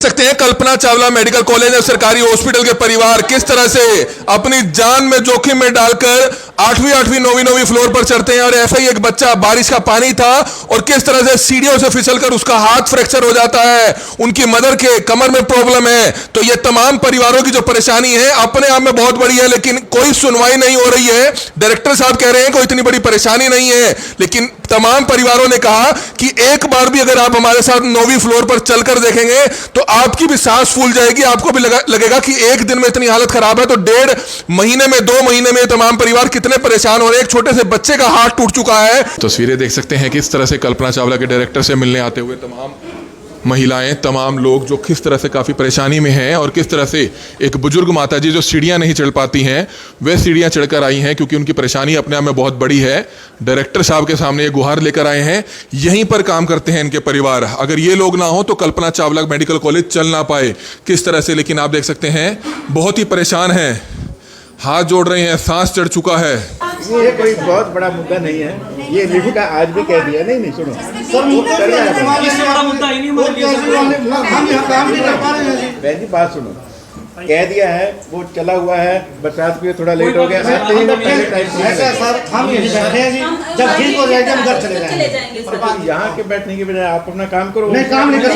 सकते हैं Kalpana Chawla medical college और सरकारी हॉस्पिटल के परिवार किस तरह से अपनी जान में जोखिम में डालकर 8वीं 9वीं फ्लोर पर चढ़ते हैं। और ऐसा ही एक बच्चा, बारिश का पानी था और किस तरह से सीढ़ियों से फिसलकर उसका हाथ फ्रैक्चर हो जाता है। उनकी मदर के कमर में प्रॉब्लम है। तो ये तमाम परिवारों की जो परेशानी है अपने आप में बहुत बड़ी है, लेकिन कोई सुनवाई नहीं हो रही है। डायरेक्टर साहब कह रहे हैं कोई इतनी बड़ी परेशानी नहीं है, लेकिन तमाम परिवारों ने कहा कि एक बार भी अगर आप हमारे साथ 9वीं फ्लोर पर चलकर देखेंगे तो आपकी भी सांस फूल जाएगी। आपको भी लगेगा कि एक दिन में इतनी हालत खराब है। तो 1.5 महीने में, 2 महीने में तमाम परिवार कितने परेशान हो रहे हैं। एक छोटे से बच्चे का हाथ टूट चुका है। तस्वीरें देख सकते हैं किस तरह से कल्पना चावला के डायरेक्टर से मिलने आते हुए तमाम महिलाएं, तमाम लोग जो किस तरह से काफ़ी परेशानी में हैं और किस तरह से एक बुजुर्ग माता जी जो सीढ़ियां नहीं चढ़ पाती हैं वे सीढ़ियां चढ़कर आई हैं क्योंकि उनकी परेशानी अपने आप में बहुत बड़ी है। डायरेक्टर साहब के सामने ये गुहार लेकर आए हैं। यहीं पर काम करते हैं इनके परिवार। अगर ये लोग ना हो तो कल्पना चावला मेडिकल कॉलेज चल ना पाए किस तरह से। लेकिन आप देख सकते हैं बहुत ही परेशान हैं, हाथ जोड़ रहे हैं, सांस चढ़ चुका है। ये कोई बहुत बड़ा मुद्दा नहीं है। ये लिखू का आज भी कह दिया। नहीं सुनो बहन जी, बात सुनो। कह दिया है, वो चला हुआ है, बरसात भी थोड़ा लेट हो गया। ऐसा सर हम यही बैठे हैं जी, जब ठीक हो जाएगा हम घर चले जाएंगे। यहाँ के बैठने की बजाय आप अपना काम करो। नहीं, काम नहीं कर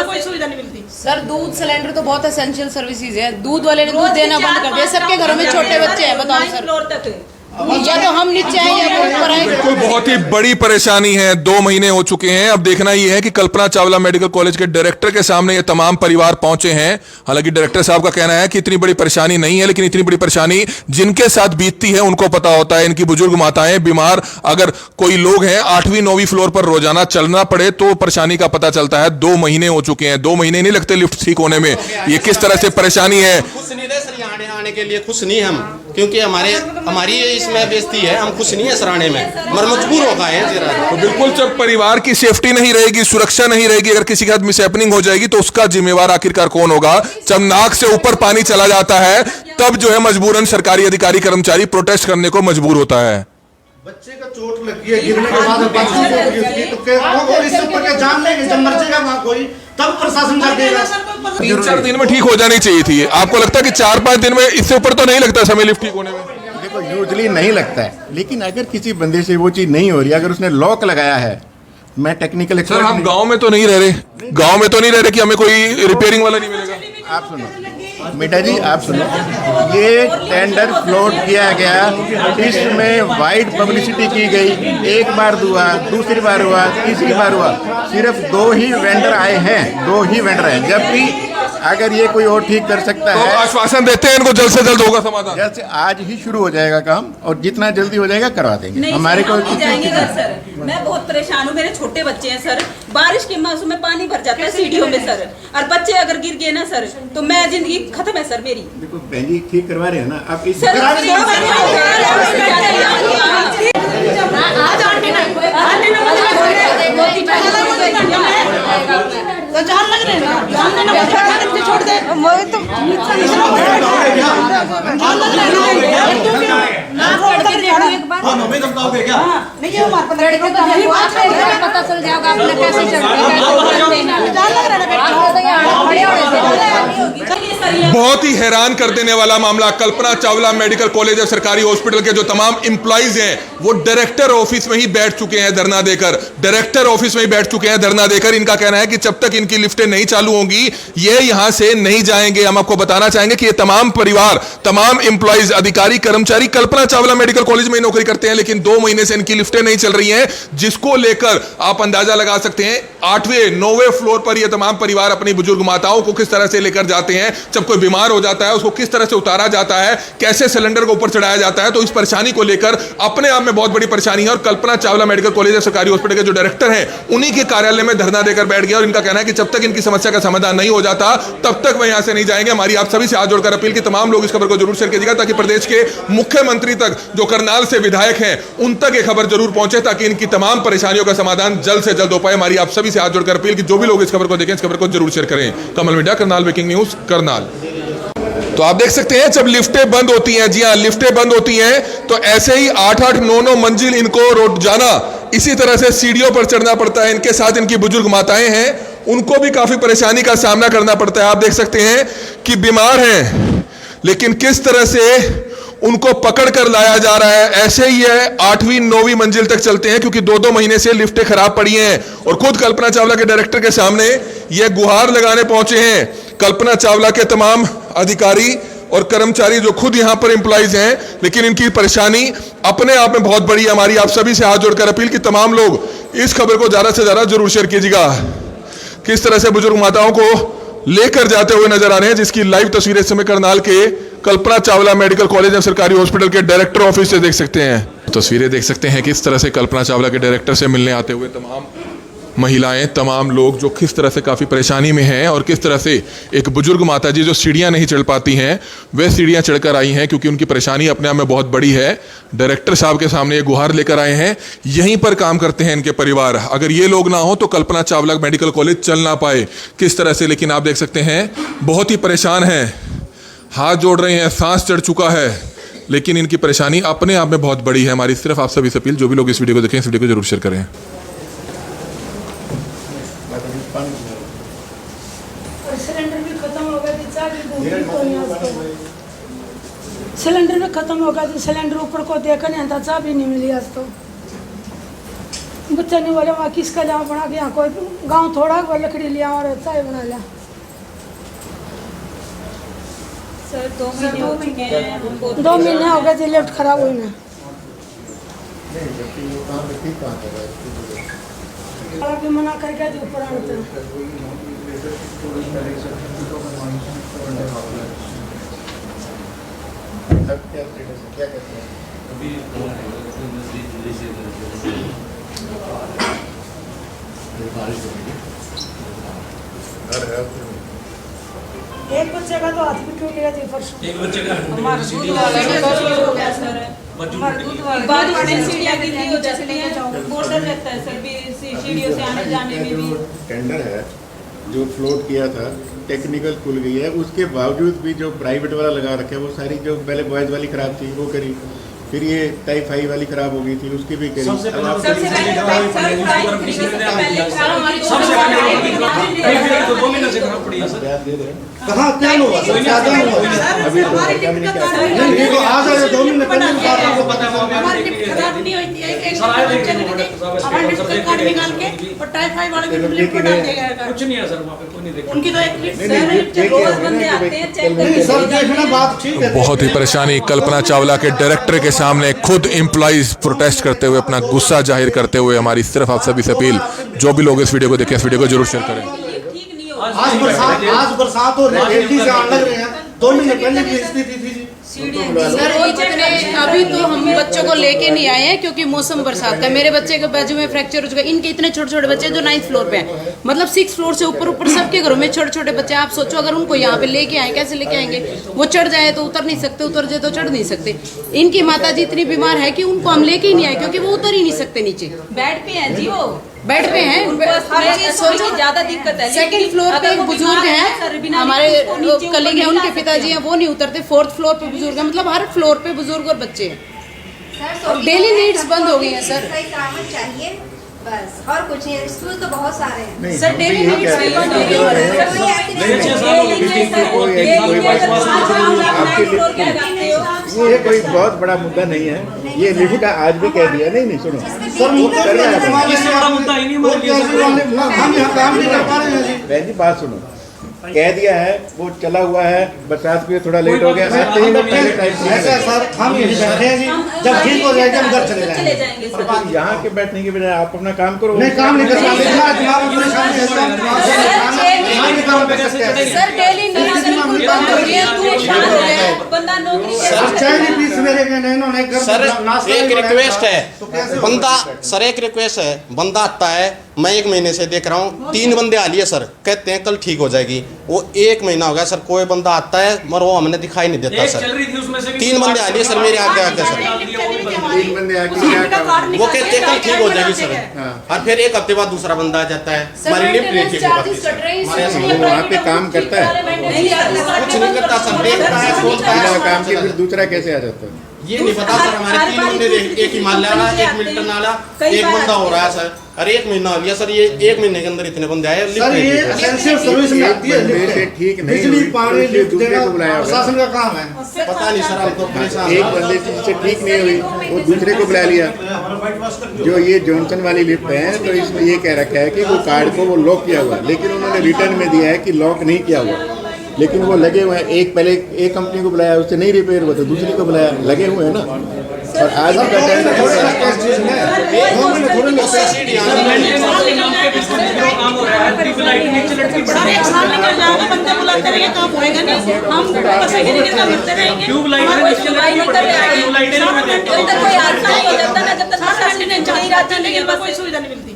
कोई सुविधा नहीं मिलती सर। दूध सिलेंडर तो बहुत एसेंशियल सर्विसेज है। दूध वाले ने दूध देना बंद कर दिया। सबके घरों में छोटे बच्चे हैं, बताओ सर। या तो हम नीचे आए या वो ऊपर आए। बिल्कुल बहुत ही बड़ी परेशानी है। 2 महीने हो चुके हैं। अब देखना ये है कि कल्पना चावला मेडिकल कॉलेज के डायरेक्टर के सामने ये तमाम परिवार पहुंचे हैं। हालांकि डायरेक्टर साहब का कहना है कि इतनी बड़ी परेशानी नहीं है, लेकिन इतनी बड़ी परेशानी जिनके साथ बीतती है उनको पता होता है। इनकी बुजुर्ग माताएं, बीमार अगर कोई लोग हैं 8वीं 9वीं फ्लोर पर रोजाना चलना पड़े तो परेशानी का पता चलता है। 2 महीने हो चुके हैं। 2 महीने नहीं लगते लिफ्ट ठीक होने में। ये किस तरह से परेशानी है। खुश नहीं रहे सर, यहाँ आने के लिए खुश नहीं हम, क्योंकि हमारी इसमें बेइज्जती है। हम खुश नहीं है सराहने में, मगर मजबूर हो गए हैं जरा। तो बिल्कुल जब परिवार की सेफ्टी नहीं रहेगी, सुरक्षा नहीं रहेगी, अगर किसी के साथ मिसहैपनिंग हो जाएगी तो उसका जिम्मेवार आखिरकार कौन होगा। जब नाक से ऊपर पानी चला जाता है तब जो है मजबूरन सरकारी अधिकारी कर्मचारी प्रोटेस्ट करने को मजबूर होता है। बच्चे का चोट लगी है, गिरने के बाद तो इससे ऊपर क्या जान लेंगे। जब मर जाएगा वहाँ कोई तब प्रशासन जाएगा। 3-4 दिन में ठीक हो जानी चाहिए थी। आपको लगता है कि 4-5 दिन में, इससे ऊपर तो नहीं लगता समय लिफ्ट ठीक होने में। देखो यूजली नहीं लगता है, लेकिन अगर किसी बंदे से वो चीज नहीं हो रही, अगर उसने लॉक लगाया है, मैं टेक्निकल सर हम गांव में तो नहीं रह रहे, गांव में तो नहीं रह रहे कि हमें कोई रिपेयरिंग वाला नहीं मिलेगा। आप सुनो बेटा जी, आप सुनो। ये टेंडर फ्लोट किया गया, इसमें वाइड पब्लिसिटी की गई। एक बार हुआ, दूसरी बार हुआ, तीसरी बार हुआ। सिर्फ 2 ही वेंडर आए हैं, 2 ही वेंडर हैं। जबकि अगर ये कोई और ठीक कर सकता तो है, आश्वासन देते हैं इनको जल्द से जल्द होगा समाधान। जैसे आज ही शुरू हो जाएगा काम और जितना जल्दी हो जाएगा करवा देंगे। हमारे को जाएंगे घर सर। मैं बहुत परेशान हूँ, मेरे छोटे बच्चे हैं सर। बारिश के मौसम में पानी भर जाता है सीढ़ियों में सर, और बच्चे अगर गिर गए ना सर तो मैं जिंदगी खत्म है सर मेरी। देखो बहन जी, ठीक करवा रहे हैं ना आप। इस जान लग रहे हैं ना, छोड़ दे। पता चल जाएगा आपने कैसे बहुत ही हैरान कर देने वाला मामला। कल्पना चावला मेडिकल कॉलेज और सरकारी हॉस्पिटल के जो तमाम एम्प्लॉइज हैं वो डायरेक्टर ऑफिस में ही बैठ चुके हैं धरना देकर। डायरेक्टर ऑफिस में ही बैठ चुके हैं धरना देकर। इनका कहना है कि जब तक इनकी लिफ्टें नहीं चालू होंगी ये यहां से नहीं जाएंगे। हम आपको बताना चाहेंगे कि ये तमाम परिवार, तमाम एम्प्लॉइज, अधिकारी, कर्मचारी कल्पना चावला मेडिकल कॉलेज में नौकरी करते हैं, लेकिन 2 महीने से इनकी लिफ्टें नहीं चल रही हैं, जिसको लेकर आप अंदाजा लगा सकते हैं 8वें 9वें फ्लोर पर ये तमाम परिवार अपनी बुजुर्ग माताओं को किस तरह से लेकर जाते हैं। जब कोई बीमार हो जाता है उसको किस तरह से उतारा जाता है, कैसे सिलेंडर को ऊपर चढ़ाया जाता है। तो इस परेशानी को लेकर अपने आप में बहुत बड़ी परेशानी है। और कल्पना चावला मेडिकल कॉलेज और सरकारी हॉस्पिटल के जो डायरेक्टर हैं उन्हीं के कार्यालय में धरना देकर बैठ गया। और इनका कहना है कि जब तक इनकी समस्या का समाधान नहीं हो जाता तब तक वह यहां से नहीं जाएंगे। हमारी आप सभी से हाथ जोड़कर अपील कि तमाम लोग इस खबर को जरूर शेयर कीजिएगा ताकि प्रदेश के मुख्यमंत्री तक, जो करनाल से विधायक हैं, उन तक ये खबर जरूर पहुंचे ताकि इनकी तमाम परेशानियों का समाधान जल्द से जल्द हो पाए। हमारी आप सभी से हाथ जोड़कर अपील कि जो भी लोग इस खबर को देखें इस खबर को जरूर शेयर करें। Kamal media, Karnal breaking news, Karnal. तो आप देख सकते हैं जब लिफ्टें बंद होती हैं, जी हाँ लिफ्टें बंद होती हैं, तो ऐसे ही 8-8, 9-9 मंजिल इनको रोजाना इसी तरह से सीढ़ियों पर चढ़ना पड़ता है। इनके साथ इनकी बुजुर्ग माताएं हैं, उनको भी काफी परेशानी का सामना करना पड़ता है। आप देख सकते हैं कि बीमार हैं, लेकिन किस तरह से उनको पकड़ कर लाया जा रहा है। ऐसे ही है 8वीं 9वीं मंजिल तक चलते हैं, क्योंकि 2-2 महीने से लिफ्टें खराब पड़ी हैं। और खुद कल्पना चावला के डायरेक्टर के सामने यह गुहार लगाने पहुंचे हैं कल्पना चावला के तमाम अधिकारी और कर्मचारी जो खुद यहां पर एम्प्लॉइज हैं, लेकिन इनकी परेशानी अपने आप में बहुत बड़ी है। हमारी आप सभी से हाथ जोड़कर अपील कि तमाम लोग इस खबर को ज्यादा से ज्यादा जरूर शेयर कीजिएगा। किस तरह से बुजुर्ग माताओं को लेकर जाते हुए नजर आ रहे हैं, जिसकी लाइव तस्वीरें इस समय करनाल के कल्पना चावला मेडिकल कॉलेज एवं सरकारी हॉस्पिटल के डायरेक्टर ऑफिस से देख सकते हैं। तस्वीरें देख सकते हैं किस तरह से कल्पना चावला के डायरेक्टर से मिलने आते हुए तमाम महिलाएं, तमाम लोग जो किस तरह से काफ़ी परेशानी में हैं, और किस तरह से एक बुजुर्ग माता जी जो सीढ़ियां नहीं चढ़ पाती हैं वे सीढ़ियां चढ़कर आई हैं, क्योंकि उनकी परेशानी अपने आप में बहुत बड़ी है। डायरेक्टर साहब के सामने ये गुहार लेकर आए हैं। यहीं पर काम करते हैं इनके परिवार। अगर ये लोग ना हो तो कल्पना चावला मेडिकल कॉलेज चल ना पाए किस तरह से। लेकिन आप देख सकते हैं बहुत ही परेशान हैं, हाथ जोड़ रहे हैं, सांस चढ़ चुका है, लेकिन इनकी परेशानी अपने आप में बहुत बड़ी है। हमारी सिर्फ आप सभी से अपील, जो भी लोग इस वीडियो को देखें इस वीडियो को जरूर शेयर करें। सिलेंडर भी खत्म हो गया थी, चार सिलेंडर भी खत्म हो गया थी, सिलेंडर ऊपर को देखा नहीं आता, चाय भी नहीं मिली आज तो। बच्चा नहीं बोले वहाँ किसका लिया बना के, यहाँ कोई गांव थोड़ा वो लकड़ी लिया और चाय बना लिया। सर 2 महीने हो गए थे लिफ्ट खराब हुई ना। मना कर गया थे ऊपर आने। क्या कहते हैं अभी एक बच्चे का तो हाथ भी टूट गया थी परसों। एक बच्चे का हमारा दूध वाला हो गया सर, हमारा दूध वाला बारिश में सीढ़ियां गिरती हो जाती हैं, बॉर्डर रहता है सर भी सीढ़ियों से आने जाने में भी। टेंडर है जो फ्लोट किया था, टेक्निकल खुल गई है, उसके बावजूद भी जो प्राइवेट वाला लगा रखा है वो सारी जो पहले बॉयज़ वाली खराब थी वो करी, फिर ये टाइप 5 वाली खराब हो गई थी उसकी भी करी। सबसे पहले कहाँ क्या हुआ सर, क्या हुआ अभी तो नहीं तो आज आए 2 महीने पहले की बात आपको पता है। हमारी टिकट खराब नहीं हुई थी, एक बच्चे ने हमारे टिकट कार्ड निकाल के और टाइप 5 वाले को लिफ्ट बना दिया गया। कुछ नहीं है सर, वहाँ पे कोई नहीं देखा। उनकी तो एक लिफ्ट रोज बंदे आते हैं चेक नहीं सर देखना बात ठीक है। बहुत ही परेशानी कल्पना चावला के डायरेक्टर के सामने खुद एम्प्लॉइज प्रोटेस्ट करते हुए अपना गुस्सा जाहिर करते हुए। हमारी सिर्फ आप सभी से अपील, जो भी लोग इस वीडियो को देखें इस वीडियो को जरूर शेयर करें। आज बरसात हो रही है, से आग लग रहे हैं, 2 महीने पहले की स्थिति थी। सर वो जितने अभी तो हम बच्चों को लेके नहीं आए हैं क्योंकि मौसम बरसात का। मेरे बच्चे के बाजू में फ्रैक्चर हो चुका है, इनके इतने छोटे छोटे बच्चे जो 9th फ्लोर पे हैं, मतलब 6 फ्लोर से ऊपर ऊपर सबके घरों में छोटे छोटे बच्चे। आप सोचो अगर उनको यहाँ पे लेके आए कैसे लेके आएंगे? वो चढ़ जाए तो उतर नहीं सकते, उतर जाए तो चढ़ नहीं सकते। इनकी माता जी इतनी बीमार है कि उनको हम लेके ही नहीं आए क्योंकि वो उतर ही नहीं सकते नीचे। बेड पे है जी, वो बेड पे हैं। सोचो ज्यादा दिक्कत है। 2nd फ्लोर पे एक बुजुर्ग है, हमारे कलीग हैं, उनके पिताजी हैं, वो नहीं उतरते। 4th फ्लोर पे बुजुर्ग है, मतलब हर फ्लोर पे बुजुर्ग और बच्चे हैं। और डेली नीड्स बंद हो गई हैं सर। सही सलामत चाहिए बस, और कुछ नहीं। स्कूल तो बहुत सारे हैं सर, डेली नीड्स भी बंद हो गई ये कोई बहुत बड़ा मुद्दा नहीं है, ये लिखित आज भी कह दिया। नहीं सुनो सर मुद्दा ही नहीं, हम यहाँ काम नहीं कर पा रहे हैं जी। बहन जी बात सुनो, कह दिया है, वो चला हुआ है, बरसात भी थोड़ा लेट हो गया। ऐसा सर हम यही बैठे हैं जी, जब ठीक हो जाएगा हम घर चले जाएंगे। यहाँ के बैठने के बिना आप अपना काम करो। नहीं काम नहीं कर सर, डेली नीड्स बिल्कुल बंद हो गई है। 2 साल हो गए, बंदा नौकरी चाय नहीं पी सवेरे गए ना इन्होंने घर सर नाश्ता एक नहीं बनाया रिक्वेस्ट था, है, तो कैसे बंदा होगा? सर एक रिक्वेस्ट है, बंदा आता है, मैं 1 महीने से देख रहा हूँ, 3 बंदे आ लिए सर, कहते हैं कल ठीक हो जाएगी, वो 1 महीना हो गया सर, कोई बंदा आता है मगर वो हमने दिखाई नहीं देता सर। 3 बंदे आ लिए सर मेरे आगे आगे सर, 3 बंदे आके क्या काम? वो कहते हैं कल ठीक हो जाएगी सर, और फिर 1 हफ्ते बाद दूसरा बंदा आ जाता है, हमारी लिफ्ट नहीं ठीक हो पाती, वो वहाँ पे काम करता है, कुछ नहीं करता सर, देखता है बोलता बिना है, काम के फिर दूसरा कैसे आ जाता है? ये नहीं पता सर। हमारे 3 बंदे एक हिमालय वाला, 1 मिल्टन वाला, 1 बंदा हो रहा है सर, अरे 1 महीना हो गया सर, ये 1 महीने के अंदर इतने बंदे आए। सर ये एसेंशियल सर्विस में आती है, बंदे से ठीक नहीं बिजली हुई, पानी तो लिफ्ट दूसरे देना को बुलाया होगा। प्रशासन का काम है। पता नहीं सर, हमको परेशान एक बंदे से ठीक नहीं हुई, वो दूसरे को बुला लिया। जो ये जॉनसन वाली लिफ्ट है, तो इसमें ये कह रखा है कि वो कार्ड को वो लॉक किया हुआ है, लेकिन उन्होंने रिटर्न में दिया है कि लॉक नहीं किया हुआ, लेकिन वो लगे हुए हैं। पहले एक कंपनी को बुलाया, उससे नहीं रिपेयर हुआ तो दूसरी को बुलाया, लगे हुए हैं ना। और आज भी टेंडर हो रहा है।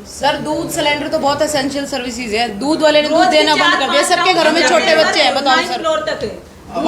सर दूध सिलेंडर तो बहुत एसेंशियल सर्विसेज है, दूध वाले ने दूध देना बंद कर दिया, सबके घरों में छोटे बच्चे हैं, बताओ सर,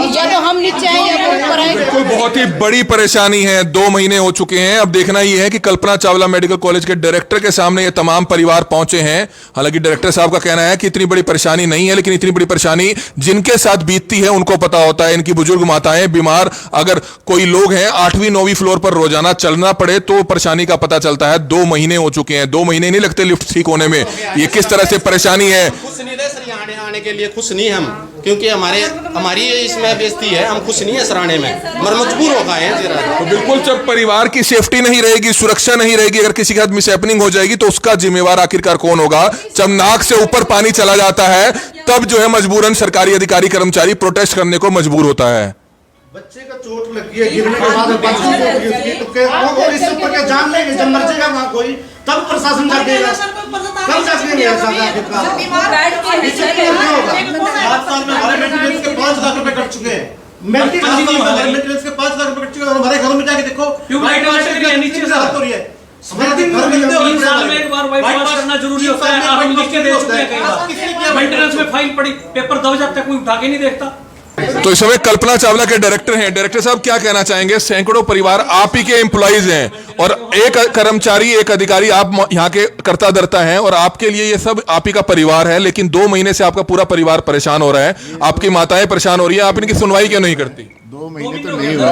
या तो हम नीचे आए या वो ऊपर आए। बिल्कुल बहुत ही बड़ी परेशानी है, 2 महीने हो चुके हैं। अब देखना ये है कि कल्पना चावला मेडिकल कॉलेज के डायरेक्टर के सामने ये तमाम परिवार पहुंचे हैं। हालांकि डायरेक्टर साहब का कहना है कि इतनी बड़ी परेशानी नहीं है, लेकिन इतनी बड़ी परेशानी जिनके साथ बीतती है उनको पता होता है। इनकी बुजुर्ग माताएं बीमार, अगर कोई लोग हैं 8वीं 9वीं फ्लोर पर रोजाना चलना पड़े तो परेशानी का पता चलता है। 2 महीने हो चुके हैं, 2 महीने नहीं लगते लिफ्ट ठीक होने में। ये किस तरह से परेशानी है। खुश नहीं रहे सर, यहाँ आने के लिए खुश नहीं हम, क्योंकि हमारी इसमें बेइज्जती है, हम खुश नहीं है सर आने में, मगर मजबूर हो गए हैं जरा। तो बिल्कुल जब परिवार की सेफ्टी नहीं रहेगी, सुरक्षा नहीं रहेगी, अगर किसी के साथ मिसहैपनिंग हो जाएगी तो उसका जिम्मेवार आखिरकार कौन होगा। जब नाक से ऊपर पानी चला जाता है तब जो है मजबूरन सरकारी अधिकारी कर्मचारी प्रोटेस्ट करने को मजबूर होता है। बच्चे का चोट लगी है, गिरने के बाद बच्चे को लगी उसकी, तो और इससे ऊपर क्या जान लेंगे? जब मर जाएगा वहाँ कोई, तब प्रशासन जागेगा, कब जागेंगे? ऐसा इससे क्यों नहीं होगा? 7 साल में हमारे मेंटेनेंस के 5 लाख रुपए कट चुके हैं, मेंटेनेंस के 5 लाख रुपए कट चुके हैं। और हमारे घरों में जाके देखो, ट्यूबलाइट नीचे से हाथ हो रही है, मेंटेनेंस में फाइल पड़ी, पेपर दब जाता है, कोई उठा के नहीं देखता। तो इस समय कल्पना चावला के डायरेक्टर हैं। डायरेक्टर साहब क्या कहना चाहेंगे। सैकड़ों परिवार आप ही के एम्प्लॉइज हैं और एक कर्मचारी, एक अधिकारी आप यहाँ के कर्ता धर्ता हैं और आपके लिए ये सब आप ही का परिवार है, लेकिन 2 महीने से आपका पूरा परिवार परेशान हो रहा है, आपकी माताएं परेशान हो रही है, आप इनकी सुनवाई क्यों नहीं करती। 2 महीने तो नहीं हुआ,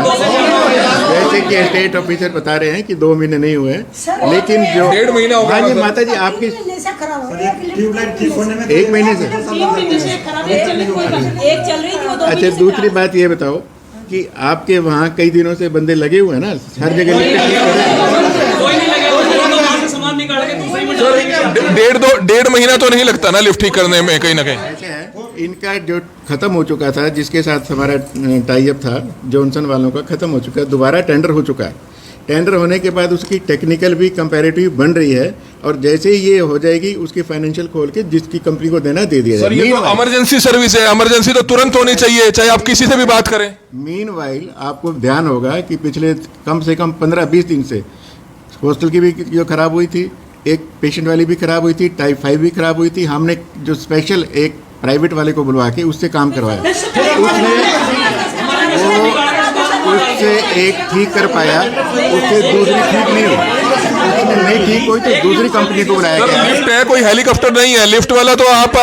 जैसे कि स्टेट ऑफिसर बता रहे हैं कि 2 महीने नहीं हुए, लेकिन जो 1.5 महीना हो गया। हाँ जी माता जी, आपकी ट्यूबलाइट ठीक होने में 1 महीने से। एक चल रही थी वो 2 अच्छा, दूसरी बात ये बताओ कि आपके वहाँ कई दिनों से बंदे लगे हुए हैं ना, हर जगह कोई नहीं लगे, तो वहां से सामान निकाल के दूसरी में डाल देंगे। 1.5 महीना तो नहीं लगता ना लिफ्ट ठीक करने में कहीं ना कहीं। ऐसे है, इनका जो खत्म हो चुका था, जिसके साथ हमारा टाई अप था, जॉनसन वालों का खत्म हो चुका है, दोबारा टेंडर हो चुका है। टेंडर होने के बाद उसकी टेक्निकल भी कंपैरेटिव बन रही है, और जैसे ही ये हो जाएगी उसकी फाइनेंशियल खोल के जिसकी कंपनी को देना दे दिया सर ये जाएगा। तो इमरजेंसी सर्विस है, इमरजेंसी तो तुरंत होनी चाहिए, चाहे आप किसी से भी बात करें। मीनवाइल आपको ध्यान होगा कि पिछले कम से कम 15-20 दिन से हॉस्टल की भी जो खराब हुई थी, एक पेशेंट वाली भी खराब हुई थी, टाइप 5 भी खराब हुई थी। हमने जो स्पेशल एक प्राइवेट वाले को बुलवा के उससे काम करवाया, उससे एक ठीक कर पाया, उससे दूसरी ठीक नहीं हुई, उसने नहीं ठीक हुई तो दूसरी कंपनी को बुलाया गया। लिफ्ट है, कोई हेलीकॉप्टर नहीं है। लिफ्ट वाला तो आप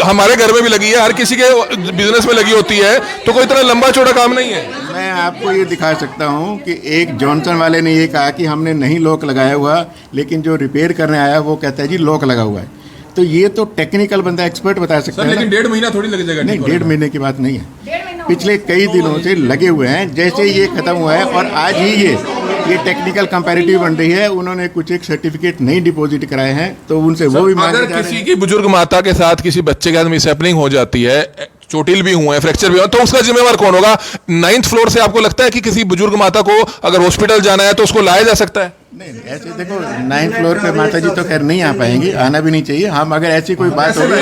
हमारे घर में भी लगी है, हर किसी के बिजनेस में लगी होती है, तो कोई इतना लंबा चौड़ा काम नहीं है। मैं आपको ये दिखा सकता हूँ कि एक जॉनसन वाले ने ये कहा कि हमने नहीं लॉक लगाया हुआ, लेकिन जो रिपेयर करने आया वो कहता है जी लॉक लगा हुआ है। तो ये तो टेक्निकल बंदा एक्सपर्ट बता सकता है। लेकिन 1.5 महीना थोड़ी लग जाएगा। नहीं, 1.5 महीने की बात नहीं है, पिछले कई दिनों से लगे हुए हैं। जैसे ये खत्म हुआ है और आज ही ये टेक्निकल कंपैरेटिव बन रही है, उन्होंने कुछ एक सर्टिफिकेट नहीं डिपॉजिट कराए हैं, तो उनसे वो भी मांगे जा रहे हैं। किसी की बुजुर्ग माता के साथ किसी बच्चे के साथ मिसहैपनिंग हो जाती है, चोटिल भी हुए हैं, फ्रैक्चर भी हुआ, तो उसका जिम्मेवार कौन होगा? 9th फ्लोर से आपको लगता है कि किसी बुजुर्ग माता को अगर हॉस्पिटल जाना है तो उसको लाया जा सकता है? नहीं, ऐसे देखो 9th फ्लोर पे माता जी तो खैर नहीं आ पाएंगी, आना भी नहीं चाहिए। हम अगर ऐसी कोई बात होगी,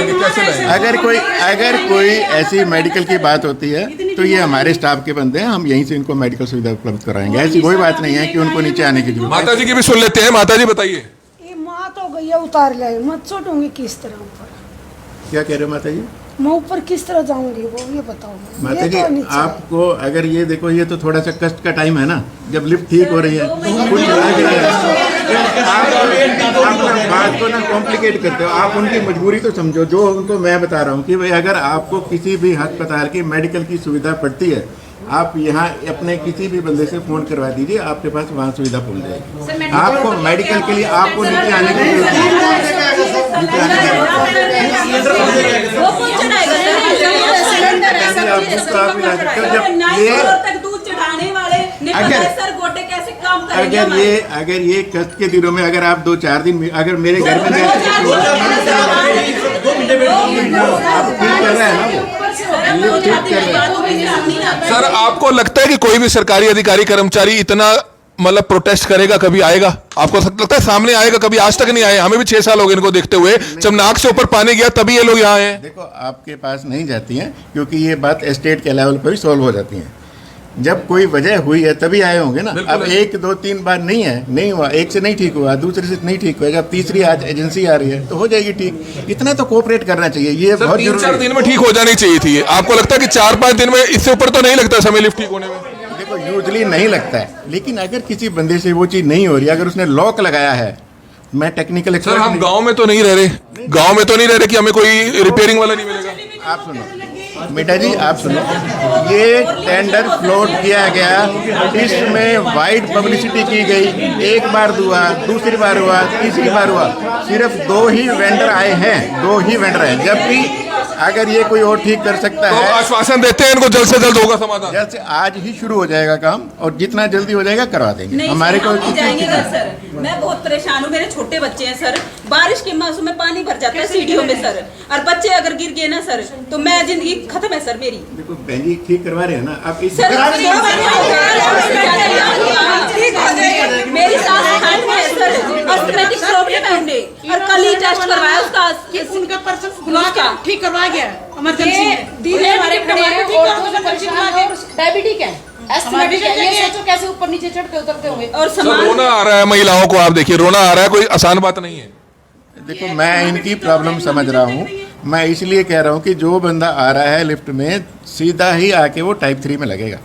अगर कोई ऐसी मेडिकल की बात होती है तो ये हमारे स्टाफ के बंदे हैं, हम यहीं से इनको मेडिकल सुविधा उपलब्ध कराएंगे। ऐसी कोई बात नहीं है कि उनको नीचे आने की जरूरत है। माता जी की भी सुन लेते हैं। माता जी बताइए। ये माँ तो गई है, उतार ले, मत छोड़ूंगी किस तरह ऊपर। क्या कह रहे हो माता जी? मैं ऊपर किस तरह जाऊंगी वो ये बताओ। माता ये जी तो नीचे। आपको अगर ये देखो, ये तो थोड़ा सा कष्ट का टाइम है ना, जब लिफ्ट ठीक हो रही है कुछ लग रही है, आप बात को ना कॉम्प्लिकेट करते हो। आप उनकी मजबूरी तो समझो, जो उनको मैं बता रहा हूँ कि भाई अगर आपको किसी भी अस्पताल की मेडिकल की सुविधा पड़ती है, आप यहाँ अपने किसी भी बंदे से फ़ोन करवा दीजिए, आपके पास वहाँ सुविधा पहुँच जाएगी। आपको मेडिकल के लिए आपको नीचे आने की जरूरत नहीं है। नीचे आने की जरूरत नहीं है। वो कौन चढ़ाएगा सर? सिलेंडर है, सब चीज़ है, तो आप इलाज करो। जब अगर 9th ये फ्लोर तक दूध चढ़ाने वाले ने पता है सर गोटे कैसे काम करेंगे हमारे? अगर ये कष्ट के दिनों में अगर आप 2-4 दिन अगर मेरे घर में जैसे कुछ हुआ, आप ठीक कर रहे हैं ना वो, ये ठीक कर रहे हैं। सर आपको लगता है कि कोई भी सरकारी अधिकारी कर्मचारी इतना मतलब प्रोटेस्ट करेगा, कभी आएगा? आपको लगता है सामने आएगा? कभी आज तक नहीं आए। हमें भी 6 साल हो गए इनको देखते हुए, जब नाक से ऊपर पानी गया तभी ये लोग यहाँ आए। देखो आपके पास नहीं जाती हैं क्योंकि ये बात स्टेट के लेवल पर भी सॉल्व हो जाती हैं। जब कोई वजह हुई है तभी आए होंगे ना। अब 1, 2, 3 बार नहीं है, नहीं हुआ, एक से नहीं ठीक हुआ, दूसरे से नहीं ठीक हुआ, जब तीसरी आज एजेंसी आ रही है तो हो जाएगी ठीक। इतना तो कोऑपरेट करना चाहिए, ये बहुत जरूरी है। 3-4 दिन में ठीक हो जानी चाहिए थी। आपको लगता है कि 4-5 दिन में, इससे ऊपर तो नहीं लगता समय लिफ्ट ठीक होने में? देखो यूजली नहीं लगता है, लेकिन अगर किसी बंदे से वो चीज़ नहीं हो रही, अगर उसने लॉक लगाया है, मैं टेक्निकल सर हम गांव में तो नहीं रह रहे, गांव में तो नहीं रह रहे कि हमें कोई रिपेयरिंग वाला नहीं मिलेगा। आप सुनो बेटा जी, आप सुनो, ये टेंडर फ्लोट किया गया, इसमें वाइड पब्लिसिटी की गई। एक बार हुआ, दूसरी बार हुआ, तीसरी बार हुआ, सिर्फ 2 ही वेंडर आए हैं, 2 ही वेंडर हैं। जबकि अगर ये कोई और ठीक कर सकता तो है, आश्वासन देते हैं इनको जल्द से जल्द होगा समाधान। जल्द से आज ही शुरू हो जाएगा काम, और जितना जल्दी हो जाएगा करवा देंगे। नहीं हमारे सर, को हम नहीं जाएंगे घर सर। मैं बहुत परेशान हूँ, मेरे छोटे बच्चे हैं सर, बारिश के मौसम में पानी भर जाता है सीढ़ियों में सर, और बच्चे अगर गिर गए ना सर तो मैं जिंदगी खत्म है सर मेरी। देखो बहन जी ठीक करवा रहे हैं ना आप इस सर मेरी सास खान में है सर, ऑस्थेटिक स्ट्रोक के पहनने, और कल ही टेस्ट करवाया उसका, उनका पर्सन बुला के ठीक करवा गया इमरजेंसी में। दीदी हमारे खड़े हैं और डायबिटिक है, एस्थमेटिक है। ये सोचो कैसे ऊपर नीचे चढ़ते उतरते होंगे। और सामान रोना आ रहा है महिलाओं को, आप देखिए रोना आ रहा है, कोई आसान बात नहीं है। देखो मैं इनकी प्रॉब्लम समझ रहा हूँ, मैं इसलिए कह रहा हूँ कि जो बंदा आ रहा है लिफ्ट में, सीधा ही आके वो टाइप 3 में लगेगा।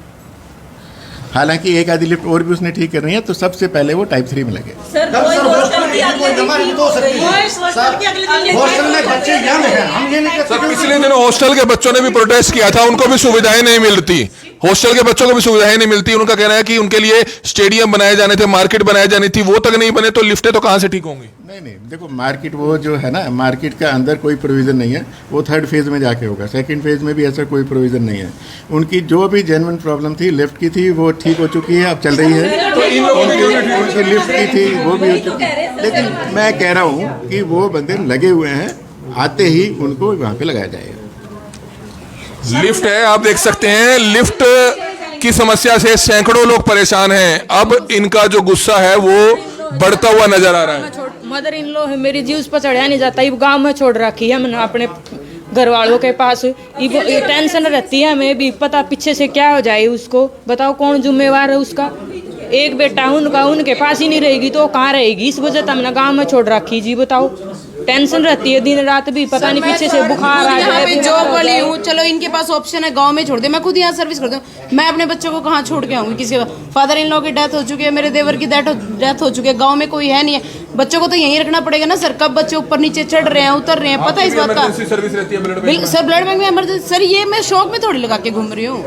हालांकि एक आधी लिफ्ट और भी उसने ठीक करनी है, तो सबसे पहले वो टाइप 3 में लगे। सर हॉस्टल में बच्चे यंग हैं, हम ये नहीं सर पिछले दिनों हॉस्टल के बच्चों ने भी प्रोटेस्ट किया था, उनको भी सुविधाएं नहीं मिलती, हॉस्टल के बच्चों को भी सुविधाएं नहीं मिलती। उनका कहना है कि उनके लिए स्टेडियम बनाए जाने थे, मार्केट बनाई जानी थी, वो तक नहीं बने, तो लिफ्टें तो कहाँ से ठीक होंगी? नहीं देखो मार्केट वो जो है ना, मार्केट का अंदर कोई प्रोविज़न नहीं है, वो 3rd फेज़ में जाके होगा। 2nd फेज़ में भी ऐसा कोई प्रोविज़न नहीं है। उनकी जो भी जेन्युइन प्रॉब्लम थी लिफ्ट की थी, वो ठीक हो चुकी है, अब चल रही है। उनकी लिफ्ट की थी वो भी हो चुकी है, लेकिन मैं कह रहा हूँ कि वो बंदे लगे हुए हैं, आते ही उनको वहाँ पे लगाया जाएगा। लिफ्ट है, आप देख सकते हैं लिफ्ट की समस्या से सैकड़ों लोग परेशान हैं। अब इनका जो गुस्सा है वो बढ़ता हुआ नजर आ रहा है। मदर इन लॉ है मेरी, जी उस पर चढ़ाया नहीं जाता, ये गांव में छोड़ रखी है हमने अपने घर वालों के पास। ये टेंशन रहती है हमें भी, पता पीछे से क्या हो जाए उसको, बताओ कौन जिम्मेवार है उसका। एक बेटा उनका, उनके पास ही नहीं रहेगी तो कहाँ रहेगी, इस वजह से हमने गांव में छोड़ रखी। जी बताओ, टेंशन रहती है दिन रात भी, पता नहीं पीछे से बुखार आ जाए। जॉब वाली हूँ, चलो इनके पास ऑप्शन है गांव में छोड़ दे, मैं खुद यहाँ सर्विस करती हूँ। मैं अपने बच्चों को कहाँ छोड़ के आऊँगी? किसी फादर इन लॉ की डेथ हो चुकी है, मेरे देवर की डेथ हो चुकी है, गाँव में कोई है नहीं है, बच्चों को तो यहीं रखना पड़ेगा ना सर। कब बच्चे ऊपर नीचे चढ़ रहे हैं, उतर रहे हैं, पता है इस बात का। सर्विस रहती है बिल्कुल सर, ब्लड बैंक में इमरजेंसी सर, ये मैं शौक में थोड़ी लगा के घूम रही हूँ,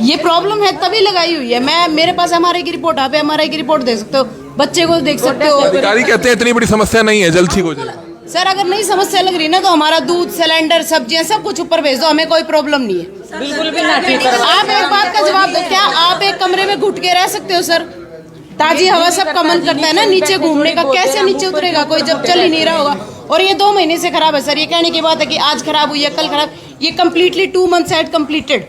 ये प्रॉब्लम है तभी लगाई हुई है। मैं मेरे पास MRI की रिपोर्ट, आप MRI की रिपोर्ट देख सकते हो, बच्चे को देख सकते हो। अधिकारी कहते हैं इतनी बड़ी समस्या नहीं है, जल्द ठीक हो जाएगा। सर अगर नहीं समस्या लग रही ना तो हमारा दूध, सिलेंडर, सब्जियां सब कुछ ऊपर भेज दो, हमें कोई प्रॉब्लम नहीं है। बिल्कुल भी ना ठीक करो। आप एक बात का जवाब दो, क्या आप एक कमरे में घुट के रह सकते हो सर? ताजी हवा सबका मन करता है ना नीचे घूमने का, कैसे नीचे उतरेगा कोई जब चल ही नहीं रहा होगा? और ये 2 महीने से खराब है सर। ये कहने की बात है कि आज खराब हुई है, कल खराब, ये कम्प्लीटली 2 months had completed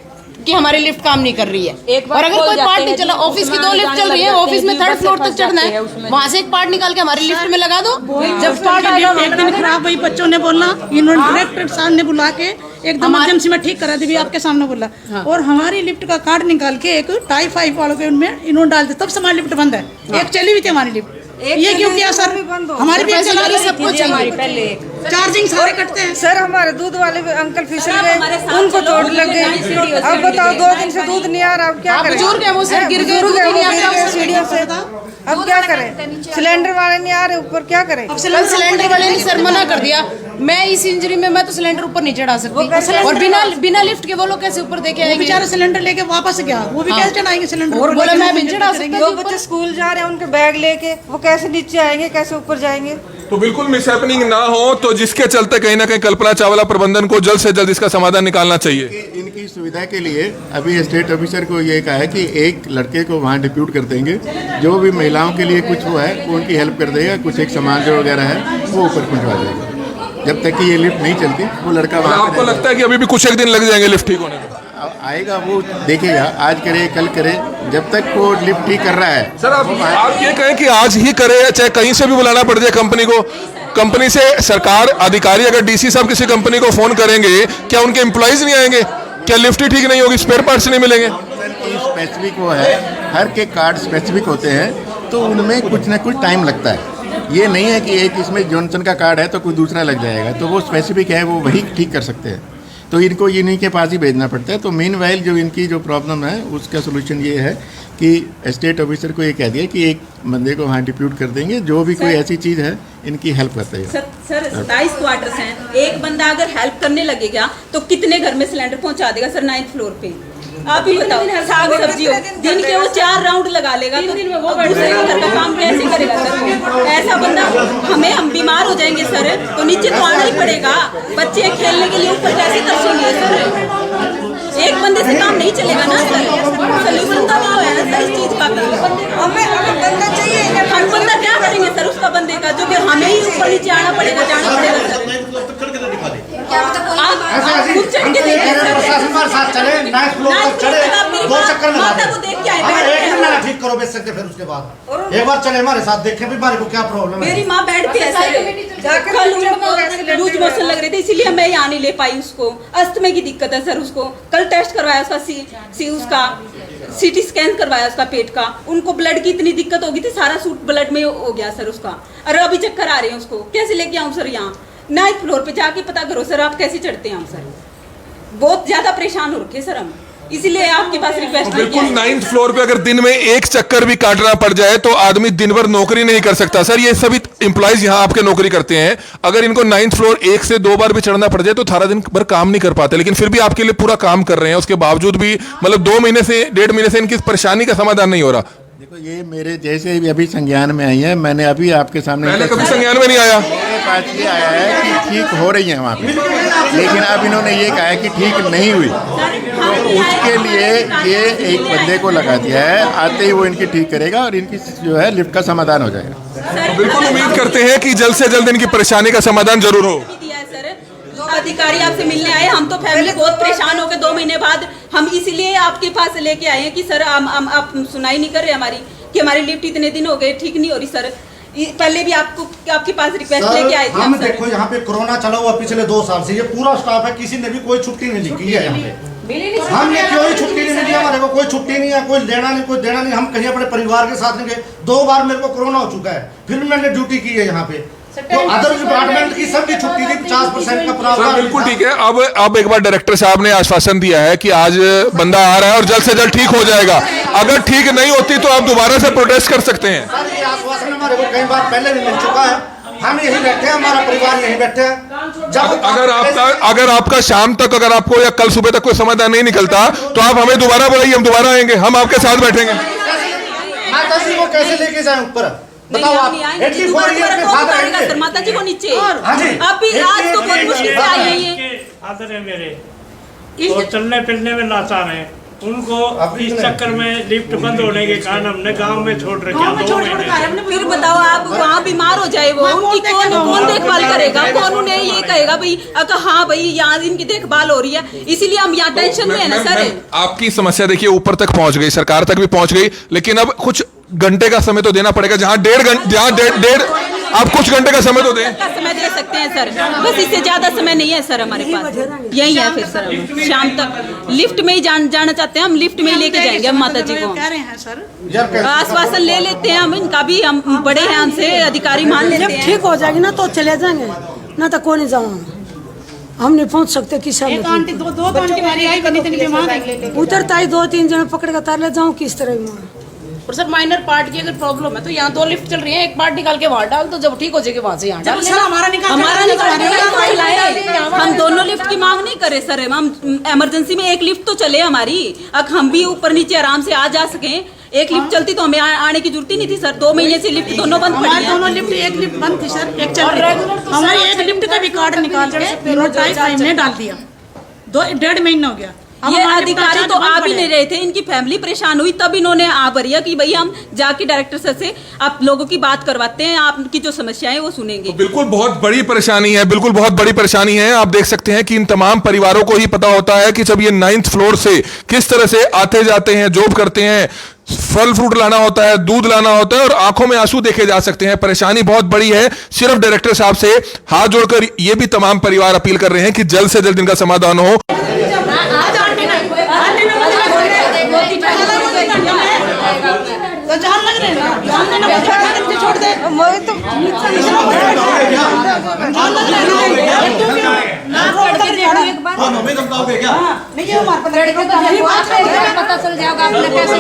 कि हमारी लिफ्ट काम नहीं कर रही है। और अगर कोई पार्ट नहीं चला, ऑफिस की 2 लिफ्ट चल रही है, ऑफिस में 3rd फ्लोर तक चढ़ना है, वहाँ से एक पार्ट निकाल के हमारी लिफ्ट में लगा दो। जब पार्ट आएगा एक दिन खराब हुई, बच्चों ने बोला, इन्होंने डायरेक्टर साहब ने बुला के एकदम इमरजेंसी में ठीक करा दी, भी आपके सामने बोला। और हमारी लिफ्ट का कार्ड निकाल के एक टाइप 5 वालों के उनमें इन्होंने डाल दिया, तब से हमारी लिफ्ट बंद है। एक चली हुई थी हमारी लिफ्ट, ये क्यों किया सर? हमारी भी सब कुछ हमारी पहले चार्जिंग सारे कटते हैं सर। हमारे दूध वाले अंकल फिसल गए, उनको चोट लग गई। अब बताओ 2 दिन से दूध नहीं आ रहा, अब क्या करें? बुजुर्ग है वो सर, गिर गए सीढ़ियों से, अब क्या करें? सिलेंडर वाले नहीं आ रहे ऊपर, क्या करें? अब सिलेंडर वाले ने सर मना कर दिया। मैं इस इंजरी में मैं तो सिलेंडर ऊपर नहीं चढ़ा सकती, और बिना लिफ्ट के वो लोग कैसे ऊपर देके आएंगे? बेचारे सिलेंडर लेके वापस गया, वो भी कैसे चढ़ाएंगे सिलेंडर? और बोला मैं भी चढ़ा सकती। जो बच्चे स्कूल जा रहे हैं उनके बैग लेके वो कैसे नीचे आएंगे, कैसे ऊपर जाएंगे? तो बिल्कुल मिसहैपनिंग ना हो, तो जिसके चलते कहीं ना कहीं कल्पना चावला प्रबंधन को जल्द से जल्द इसका समाधान निकालना चाहिए। इनकी सुविधा के लिए अभी स्टेट ऑफिसर को ये कहा है कि एक लड़के को वहाँ डिप्यूट कर देंगे, जो भी महिलाओं के लिए कुछ हुआ है वो उनकी हेल्प कर देगा, कुछ एक सामान जो वगैरह है वो ऊपर पहुँचवा देगा। जब तक कि ये लिफ्ट नहीं चलती वो लड़का वहाँ आपको लगता है कि अभी भी कुछ एक दिन लग जाएंगे लिफ्ट ठीक होने में? आएगा, वो देखेगा, आज करे कल करे, जब तक वो लिफ्ट ठीक कर रहा है। सर आप ये कहें कि आज ही करे, चाहे कहीं से भी बुलाना पड़ जाए कंपनी को, कंपनी से सरकार अधिकारी अगर डीसी साहब किसी कंपनी को फोन करेंगे, क्या उनके एम्प्लॉइज नहीं आएंगे? क्या लिफ्ट ही ठीक नहीं होगी, स्पेयर पार्ट्स नहीं मिलेंगे? स्पेसिफिक वो है, हर के कार्ड स्पेसिफिक होते हैं, तो उनमें कुछ ना कुछ टाइम लगता है। ये नहीं है कि एक इसमें जॉनसन का कार्ड है तो कोई दूसरा लग जाएगा, तो वो स्पेसिफिक है, वो वही ठीक कर सकते हैं। तो इनको इन्हीं के पास ही भेजना पड़ता है। तो मीनवाइल जो इनकी जो प्रॉब्लम है उसका सोल्यूशन ये है कि स्टेट ऑफिसर को ये कह दिया कि एक बंदे को वहाँ डिप्यूट कर देंगे, जो भी कोई ऐसी चीज़ है इनकी हेल्प करते हैं। सर 27 क्वार्टर्स हैं, एक बंदा अगर हेल्प करने लगेगा तो कितने घर में सिलेंडर पहुंचा देगा सर 9th फ्लोर पे? आप ही बताओ। साग सब्जी हो दिन के वो 4 राउंड लगा लेगा, तो दूसरे घर का काम कैसे करेगा सर? ऐसा बंदा हम बीमार हो जाएंगे सर, तो नीचे तो आना ही पड़ेगा। बच्चे खेलने के लिए ऊपर कैसे तरसेंगे सर? एक बंदे से काम नहीं चलेगा ना सर। सोल्यूशन तो वो है ना सर इस चीज का। हमें बंदा चाहिए, हम बंदा क्या करेंगे सर उसका बंदे का, जो कि हमें ही ऊपर नीचे आना पड़ेगा, जाना पड़ेगा सर। प्रशासन हमारे साथ चले, 9th फ्लोर तक चढ़े, 2 चक्कर में हमें एक दिन ना ठीक करो, बेच सकते फिर उसके बाद एक बार चले हमारे साथ, देखें बीमारी को क्या प्रॉब्लम है। मेरी माँ बेड पे है सर, कल लूज मोशन लग रहे थे, इसीलिए मैं यहाँ नहीं ले पाई उसको। अस्थमे की दिक्कत है सर उसको, कल टेस्ट करवाया उसका सीटी स्कैन करवाया उसका पेट का, उनको ब्लड की इतनी दिक्कत हो गई थी, सारा सूट ब्लड में हो गया सर उसका, और अभी चक्कर आ रहे हैं उसको। कैसे लेके आऊँ सर यहाँ? 9th फ्लोर पे जाके पता करो सर आप कैसे चढ़ते हैं हम सर। बहुत ज्यादा परेशान हो रखे सर हम, इसीलिए आपके पास रिक्वेस्ट। बिल्कुल 9th फ्लोर पे अगर दिन में एक चक्कर भी काटना पड़ जाए तो आदमी दिन भर नौकरी नहीं कर सकता सर। ये सभी एम्प्लॉइज यहाँ आपके नौकरी करते हैं, अगर इनको 9th फ्लोर 1 से 2 बार भी चढ़ना पड़ जाए तो सारा दिन भर काम नहीं कर पाते, लेकिन फिर भी आपके लिए पूरा काम कर रहे हैं। उसके बावजूद भी मतलब 2 महीने से 1.5 महीने से इनकी परेशानी का समाधान नहीं हो रहा। देखो ये मेरे जैसे अभी संज्ञान में आई है, मैंने अभी आपके सामने पहले कभी संज्ञान में नहीं आया। मेरे पास ये आया है कि ठीक हो रही है वहाँ पे, लेकिन अब इन्होंने ये कहा है कि ठीक नहीं हुई, तो उसके लिए ये एक बंदे को लगा दिया है, आते ही वो इनकी ठीक करेगा और इनकी जो है लिफ्ट का समाधान हो जाएगा। तो बिल्कुल उम्मीद करते हैं कि जल्द से जल्द इनकी परेशानी का समाधान जरूर हो। अधिकारी आपसे मिलने आए, हम तो फैमिली बहुत परेशान हो गए 2 महीने बाद। हम इसीलिए आपके पास लेके आए हैं कि सर आप सुनाई नहीं कर रहे हमारी, कि हमारी लिफ्ट इतने दिन हो गए ठीक नहीं हो रही सर। पहले भी आपके पास रिक्वेस्ट लेके आए थे हम। देखो यहाँ पे कोरोना चला हुआ पिछले 2 साल से, ये पूरा स्टाफ है, किसी ने भी कोई छुट्टी नहीं लिखी है यहाँ पे। हमने कोई छुट्टी नहीं दी, हमारे को कोई छुट्टी नहीं है, कोई लेना नहीं, कोई देना नहीं। हम कहीं अपने परिवार के साथ नहीं गए। 2 बार मेरे को कोरोना हो चुका है, फिर मैंने ड्यूटी की है यहाँ पे। तो अदर डिपार्टमेंट की सबकी छुट्टी थी, 50% का प्रावधान। बिल्कुल ठीक है। अब एक बार डायरेक्टर साहब ने आश्वासन दिया है कि आज बंदा आ रहा है और जल्द से जल्द ठीक हो जाएगा। अगर ठीक नहीं होती तो आप दोबारा से प्रोटेस्ट कर सकते हैं। सर ये आश्वासन हमारे को कई बार पहले भी मिल चुका है, हम यहीं बैठे हैं, हमारा परिवार यहीं बैठे हैं। जब अगर आपका शाम तक अगर आपको या कल सुबह तक कोई समाधान नहीं निकलता तो आप हमें दोबारा बुलाइए, हम दोबारा आएंगे, हम आपके साथ बैठेंगे। माता जी को कैसे लेके जाए ऊपर बताओ आप? 84 ईयर के फादर हैं माता जी को नीचे। हाँ जी, अभी आज तो बहुत मुश्किल से आई है ये। आदर है मेरे, और चलने फिरने में लाचार है, उनको इस चक्कर में लिफ्ट बंद होने के कारण हमने गांव में छोड़ रखा 2 महीने। फिर बताओ आप, वहाँ बीमार हो जाए वो, उनकी कौन देखभाल करेगा? कौन उन्हें ये कहेगा भाई अगर हाँ भाई यहाँ इनकी देखभाल हो रही है, इसीलिए हम यहाँ टेंशन में है ना सर। आपकी समस्या देखिए ऊपर तक पहुंच गई, सरकार तक भी पहुंच गई, लेकिन अब कुछ घंटे का समय तो देना पड़ेगा। जहां डेढ़ आप कुछ घंटे का समय तो दें। समय दे सकते हैं सर, बस इससे ज्यादा समय नहीं है सर हमारे पास, यही है। फिर सर हम शाम तक लिफ्ट में ही जाना चाहते हैं, हम लिफ्ट में ही लेके जाएंगे हम माता जी को। कह रहे हैं सर, आश्वासन ले लेते हैं हम, इनका भी हम बड़े हैं, हमसे अधिकारी मान लेते हैं। ठीक हो जाएगी ना तो चले जाएंगे, ना तो कोई नहीं जाऊंगा, हम नहीं पहुंच सकते किसी एक आंटी दो आंटी मारी आई बनी तनी बीमार उतरता ही 2-3 जने पकड़ कर तार ले जाऊं किस तरह वहाँ। और सर माइनर पार्ट की अगर प्रॉब्लम है तो यहाँ 2 लिफ्ट चल रही है, एक पार्ट निकाल के वहाँ डाल, तो जब ठीक हो जाएगी वहाँ से यहाँ डाल। सर हमारा निकाल हम दोनों लिफ्ट की मांग नहीं करे सर, हम इमरजेंसी में एक लिफ्ट तो चले हमारी, अब हम भी ऊपर नीचे आराम से आ जा सके। एक लिफ्ट चलती तो हमें आने की जरूरत ही नहीं थी सर, 2 महीने से लिफ्ट दोनों बंद पड़ी है। दोनों लिफ्ट, एक लिफ्ट बंद थी सर, एक चल रही थी। हमारी एक लिफ्ट का भी कार्ड निकाल के नोटिस में डाल दिया, 1.5 महीना हो गया। ये अधिकारी तो आ भी नहीं रहे थे, इनकी फैमिली परेशान हुई, तब इन्होंने आ भरिया कि भाई हम जाके डायरेक्टर सर से आप लोगों की बात करवाते हैं, आपकी जो समस्याएं वो सुनेंगे। तो बिल्कुल बहुत बड़ी परेशानी है, बिल्कुल बहुत बड़ी परेशानी है। आप देख सकते हैं कि इन तमाम परिवारों को ही पता होता है कि जब ये 9th फ्लोर से किस तरह से आते जाते हैं, जॉब करते हैं, फल फ्रूट लाना होता है, दूध लाना होता है, और आंखों में आंसू देखे जा सकते हैं। परेशानी बहुत बड़ी है। सिर्फ डायरेक्टर साहब से हाथ जोड़कर ये भी तमाम परिवार अपील कर रहे हैं कि जल्द से जल्द इनका समाधान हो। तो जान लग रहे हैं, जान लेना छोड़ दे, पता चल जाएगा आपने कैसे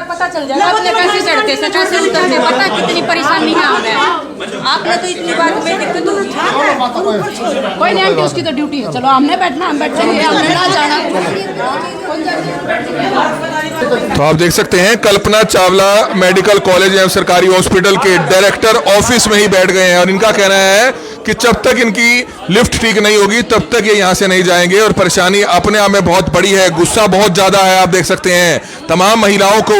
पता चल जाएगा आपने कैसे चढ़ते से कैसे उतरते, पता कितनी परेशानी है हमें। आपने तो इतनी बार में दिक्कत कोई नहीं, आंटी उसकी तो ड्यूटी है, चलो हमने बैठना हम बैठेंगे, हमने ना जाना। तो आप देख सकते हैं कल्पना चावला मेडिकल कॉलेज एवं सरकारी हॉस्पिटल के डायरेक्टर ऑफिस में ही बैठ गए हैं, और इनका कहना है कि जब तक इनकी लिफ्ट ठीक नहीं होगी तब तक ये यहां से नहीं जाएंगे। और परेशानी अपने आप में बहुत बड़ी है, गुस्सा बहुत ज्यादा है। आप देख सकते हैं तमाम महिलाओं को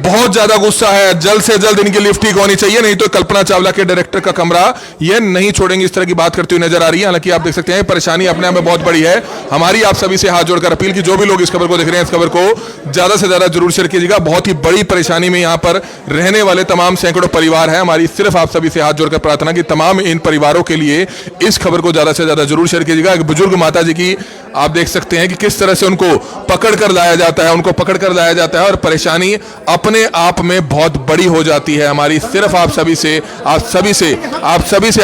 बहुत ज्यादा गुस्सा है, जल्द से जल्द इनकी लिफ्ट ठीक होनी चाहिए, नहीं तो कल्पना चावला के डायरेक्टर का कमरा ये नहीं छोड़ेंगे। इस तरह की बात करती हुई नजर आ रही है। हालांकि आप देख सकते हैं परेशानी अपने आप में बहुत बड़ी है। हमारी आप सभी से हाथ जोड़कर अपील की जो भी लोग इस खबर को देख रहे हैं, इस खबर को ज्यादा से ज्यादा जरूर शेयर कीजिएगा। बहुत ही बड़ी परेशानी में यहाँ पर रहने वाले तमाम सैकड़ों परिवार है। हमारी सिर्फ आप सभी से हाथ जोड़कर प्रार्थना कि तमाम इन परिवारों के लिए इस खबर को ज्यादा से ज्यादा जरूर शेयर कीजिएगा। एक बुजुर्ग माता जी की आप देख सकते हैं कि किस तरह से उनको पकड़ कर लाया जाता है, और परेशानी अपने आप में बहुत बड़ी हो जाती है। हमारी सिर्फ आप सभी से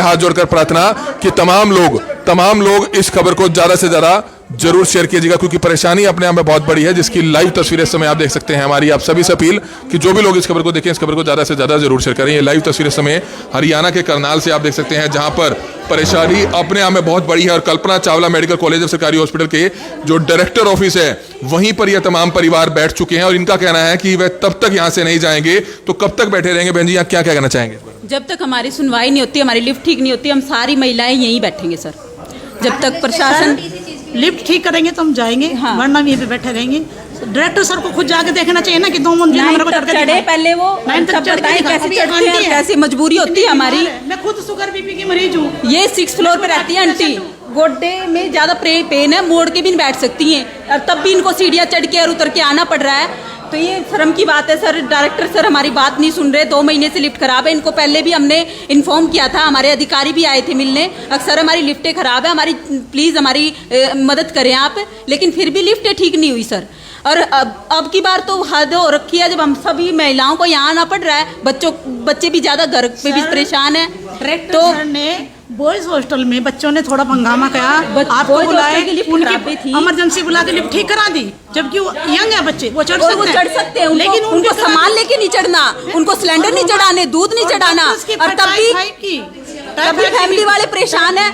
हाथ जोड़कर प्रार्थना कि तमाम लोग इस खबर को ज्यादा से ज्यादा जरूर शेयर कीजिएगा, क्योंकि परेशानी अपने आप में बहुत बड़ी है, जिसकी लाइव तस्वीरें इस समय आप देख सकते हैं। हमारी आप सभी से अपील कि जो भी लोग इस खबर को देखें, इस खबर को ज्यादा से ज्यादा जरूर शेयर करें। ये लाइव तस्वीरें समय हरियाणा के करनाल से आप देख सकते हैं, जहां पर परेशानी अपने आप में बहुत बड़ी है। और कल्पना चावला मेडिकल कॉलेज और सरकारी हॉस्पिटल के जो डायरेक्टर ऑफिस है वहीं पर यह तमाम परिवार बैठ चुके हैं, और इनका कहना है कि वह तब तक यहाँ से नहीं जाएंगे तो कब तक बैठे रहेंगे। बहन जी आप क्या कहना चाहेंगे? जब तक हमारी सुनवाई नहीं होती, हमारी लिफ्ट ठीक नहीं होती, हम सारी महिलाएं यहीं बैठेंगे सर, जब तक प्रशासन लिफ्ट ठीक करेंगे तो हम जाएंगे, वरना यहीं पे बैठे रहेंगे। डायरेक्टर सर को खुद जाके देखना चाहिए ना कि 2 मंजिल हमारे को चढ़े, पहले वो कैसे चढ़ते हैं, कैसी मजबूरी होती है हमारी। मैं खुद शुगर बीपी की मरीज हूँ। ये 6th फ्लोर पे रहती है आंटी, गोड्डे में ज्यादा पेन है, मोड़ के भी नहीं बैठ सकती हैं, और तब भी इनको सीढ़ियाँ चढ़ के और उतर के आना पड़ रहा है। तो ये शर्म की बात है सर, डायरेक्टर सर हमारी बात नहीं सुन रहे। 2 महीने से लिफ्ट खराब है, इनको पहले भी हमने इन्फॉर्म किया था, हमारे अधिकारी भी आए थे मिलने, अक्सर हमारी लिफ्टें खराब है, हमारी प्लीज हमारी मदद करें आप, लेकिन फिर भी लिफ्टें ठीक नहीं हुई सर। और अब की बार तो हद हो रखी है, जब हम सभी महिलाओं को यहाँ आना पड़ रहा है, बच्चे भी ज्यादा घर पे भी परेशान है। तो बॉयज हॉस्टल में बच्चों ने थोड़ा हंगामा किया, आपको बुलाए, उनकी इमरजेंसी बुला के लिफ्ट ठीक करा दी, जबकि वो यंग है बच्चे, वो चढ़ सकते हैं, लेकिन उनको सामान लेके नहीं चढ़ना, उनको सिलेंडर नहीं चढ़ाने, दूध नहीं चढ़ाना, और तभी फैमिली वाले परेशान है।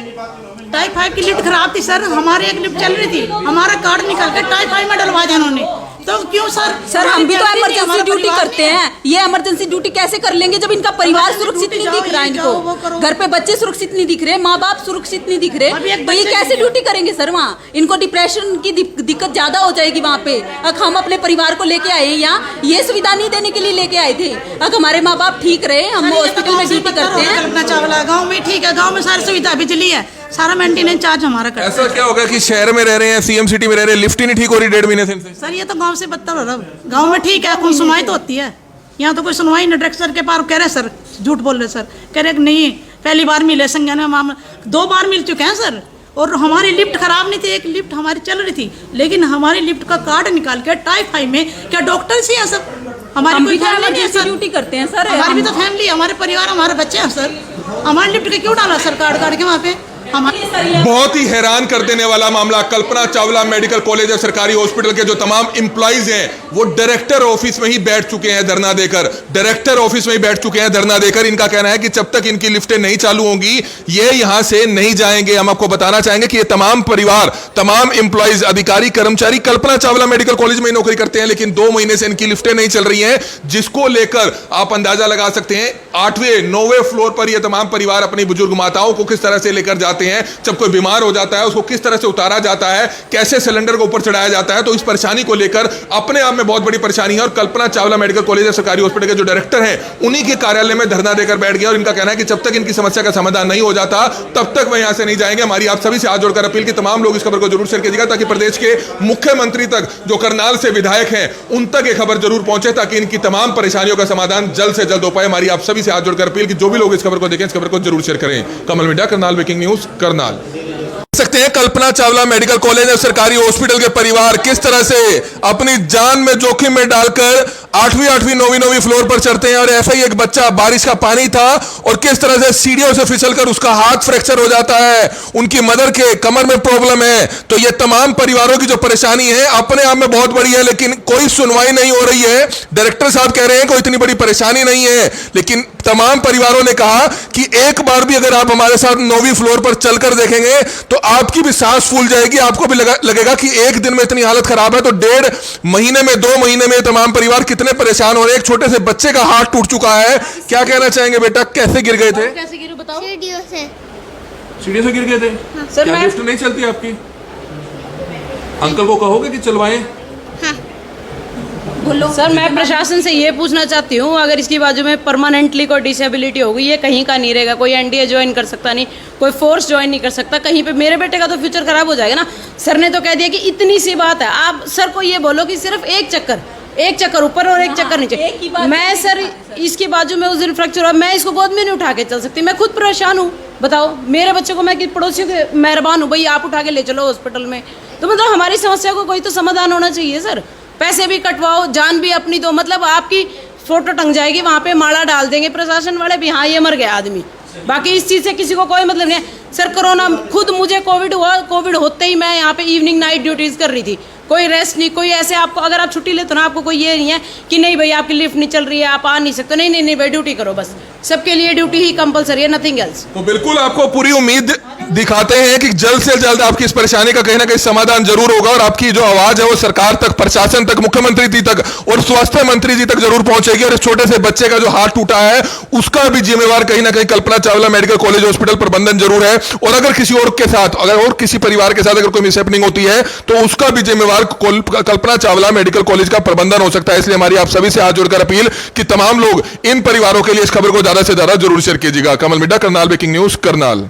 टाइप 5 की लिफ्ट खराब थी सर, हमारी एक लिफ्ट चल रही थी, हमारा कार्ड निकाल के टाइप 5 में डलवा दिया उन्होंने, तो क्यों सर? सर हम भी तो इमरजेंसी ड्यूटी करते हैं। ये इमरजेंसी ड्यूटी कैसे कर लेंगे जब इनका परिवार सुरक्षित नहीं दिख रहा है, इनको घर पे बच्चे सुरक्षित नहीं दिख रहे, माँ बाप सुरक्षित नहीं दिख रहे, तो ये कैसे ड्यूटी करेंगे सर? वहाँ इनको डिप्रेशन की दिक्कत ज्यादा हो जाएगी वहाँ पे। अगर हम अपने परिवार को लेके आए यहाँ, ये सुविधा नहीं देने के लिए लेके आए थे। अगर हमारे माँ बाप ठीक रहे, हम हॉस्पिटल में ड्यूटी करते हैं। कल्पना चावला गाँव में ठीक है, गाँव में सारी सुविधा, बिजली है, सारा मेंटेनेंस चार्ज हमारा करता है। ऐसा क्या होगा कि शहर में रह रहे हैं, सीएम सिटी में रह रहे हैं, लिफ्ट ही नहीं ठीक हो रही 1.5 महीने से? सर ये तो गांव से बदतर हो रहा है। गांव में ठीक है, कोई सुनवाई तो होती है, यहाँ तो कोई सुनवाई नहीं। डायरेक्टर सर के पास कह रहे सर, झूठ बोल रहे सर, कह रहे नहीं पहली बार मिले संज्ञान में मामला, 2 बार मिल चुके हैं सर। और हमारी लिफ्ट खराब नहीं थी, एक लिफ्ट हमारी चल रही थी, लेकिन हमारी लिफ्ट का कार्ड निकाल के टाइप 5 में क्या डॉक्टर से हैं सब? हमारी कोई फैमिली नहीं है सर, ड्यूटी करते हैं सर। हमारी भी तो फैमिली, हमारे परिवार, हमारे बच्चे हैं सर। हमारी लिफ्ट के क्यों डाला सर कार्ड काट के वहाँ पे? बहुत ही हैरान कर देने वाला मामला। कल्पना चावला मेडिकल कॉलेज और सरकारी हॉस्पिटल के जो तमाम एम्प्लॉइज हैं वो डायरेक्टर ऑफिस में ही बैठ चुके हैं धरना देकर। डायरेक्टर ऑफिस में ही बैठ चुके हैं धरना देकर। इनका कहना है कि जब तक इनकी लिफ्टें नहीं चालू होंगी ये यहां से नहीं जाएंगे। हम आपको बताना चाहेंगे कि ये तमाम परिवार, तमाम एम्प्लॉइज, अधिकारी, कर्मचारी कल्पना चावला मेडिकल कॉलेज में ही नौकरी करते हैं, लेकिन 2 महीने से इनकी लिफ्टें नहीं चल रही हैं, जिसको लेकर आप अंदाजा लगा सकते हैं 8वें 9वें फ्लोर पर ये तमाम परिवार अपनी बुजुर्ग माताओं को किस तरह से लेकर जाते हैं। जब कोई बीमार हो जाता है उसको किस तरह से उतारा जाता है, कैसे सिलेंडर को ऊपर चढ़ाया जाता है। तो इस परेशानी को लेकर अपने आप में बहुत बड़ी परेशानी है। और कल्पना चावला मेडिकल कॉलेज और सरकारी हॉस्पिटल के जो डायरेक्टर हैं उन्हीं के कार्यालय में धरना देकर बैठ गया। और इनका कहना है कि जब तक इनकी समस्या का समाधान नहीं हो जाता तब तक वह यहां से नहीं जाएंगे। हमारी आप सभी से हाथ जोड़कर अपील की तमाम लोग इस खबर को जरूर शेयर कीजिएगा, ताकि प्रदेश के मुख्यमंत्री तक, जो करनाल से विधायक हैं, उन तक ये खबर जरूर पहुंचे, ताकि इनकी तमाम परेशानियों का समाधान जल्द से जल्द हो पाए। हमारी आप सभी से हाथ जोड़कर अपील कि जो भी लोग इस खबर को देखें, इस खबर को जरूर शेयर करें। Kamal media, Karnal breaking news, Karnal. सकते हैं कल्पना चावला मेडिकल कॉलेज और सरकारी हॉस्पिटल के परिवार किस तरह से अपनी जान में जोखिम में डालकर 8वीं 9वीं फ्लोर पर चढ़ते हैं। और ऐसा ही एक बच्चा, बारिश का पानी था और किस तरह से सीढ़ियों से फिसलकर उसका हाथ फ्रैक्चर हो जाता है। उनकी मदर के कमर में प्रॉब्लम है। तो ये तमाम परिवारों की जो परेशानी है अपने आप में बहुत बड़ी है, लेकिन कोई सुनवाई नहीं हो रही है। डायरेक्टर साहब कह रहे हैं कोई इतनी बड़ी परेशानी नहीं है, लेकिन तमाम परिवारों ने कहा कि एक बार भी अगर आप हमारे साथ 9वीं फ्लोर पर चलकर देखेंगे तो आपकी भी सांस फूल जाएगी। आपको भी लगेगा कि एक दिन में इतनी हालत खराब है। तो 1.5 महीने में, 2 महीने में तमाम परिवार कितने परेशान हो रहे हैं। एक छोटे से बच्चे का हाथ टूट चुका है। क्या कहना चाहेंगे बेटा, कैसे गिर गए थे? कैसे गिरे बताओ? सीढ़ियों से। सीढ़ी से गिर गए थे? सर क्या लिफ्ट नहीं चलती आपकी? अंकल को कहोगे कि चलवाएं? सर मैं प्रशासन से ये पूछना चाहती हूँ, अगर इसकी बाजू में परमानेंटली कोई डिसेबिलिटी होगी, ये कहीं का नहीं रहेगा, कोई एनडीए ज्वाइन कर सकता नहीं, कोई फोर्स ज्वाइन नहीं कर सकता कहीं पे। मेरे बेटे का तो फ्यूचर खराब हो जाएगा ना। सर ने तो कह दिया कि इतनी सी बात है। आप सर को ये बोलो कि सिर्फ एक चक्कर ऊपर और एक चक्कर नीचे। मैं सर इसकी बाजू में उस दिन फ्रैक्चर हुआ, मैं इसको गोद में नहीं उठा के चल सकती, मैं खुद परेशान हूँ। बताओ, मेरे बच्चे को मैं कि पड़ोसियों के मेहरबान हूँ, भाई आप उठा के ले चलो हॉस्पिटल में। तो मतलब हमारी समस्या को कोई तो समाधान होना चाहिए सर। पैसे भी कटवाओ, जान भी अपनी दो, मतलब आपकी फोटो टंग जाएगी वहाँ पे, माला डाल देंगे प्रशासन वाले भी, हाँ ये मर गया आदमी। बाकी इस चीज़ से किसी को कोई मतलब नहीं है सर। कोरोना, खुद मुझे कोविड हुआ, कोविड होते ही मैं यहाँ पे इवनिंग नाइट ड्यूटीज़ कर रही थी, कोई रेस्ट नहीं, कोई ऐसे आपको अगर आप छुट्टी लेते हो ना, आपको कोई ये नहीं है कि नहीं भाई आपकी लिफ्ट नहीं चल रही है, आप आ नहीं सकते। नहीं भाई, ड्यूटी करो बस। सबके लिए ड्यूटी ही कंपलसरी है, नथिंग एल्स। तो बिल्कुल आपको पूरी उम्मीद दिखाते हैं कि जल्द से जल्द आपकी इस परेशानी का कहीं ना कहीं समाधान जरूर होगा और आपकी जो आवाज है वो सरकार तक, प्रशासन तक, मुख्यमंत्री जी तक और स्वास्थ्य मंत्री जी तक जरूर पहुंचेगी। और इस छोटे से बच्चे का जो हाथ टूटा है उसका भी जिम्मेवार कहीं ना कहीं Kalpana Chawla medical college hospital प्रबंधन जरूर है। और अगर किसी और के साथ, अगर और किसी परिवार के साथ अगर कोई मिसहैपनिंग होती है तो उसका भी जिम्मेवार कल्पना चावला मेडिकल कॉलेज का प्रबंधन हो सकता है। इसलिए हमारी आप सभी से हाथ जोड़कर अपील कि तमाम लोग इन परिवारों के लिए इस खबर को ज्यादा से ज्यादा जरूर शेयर कीजिएगा। Kamal media, Karnal breaking news, Karnal.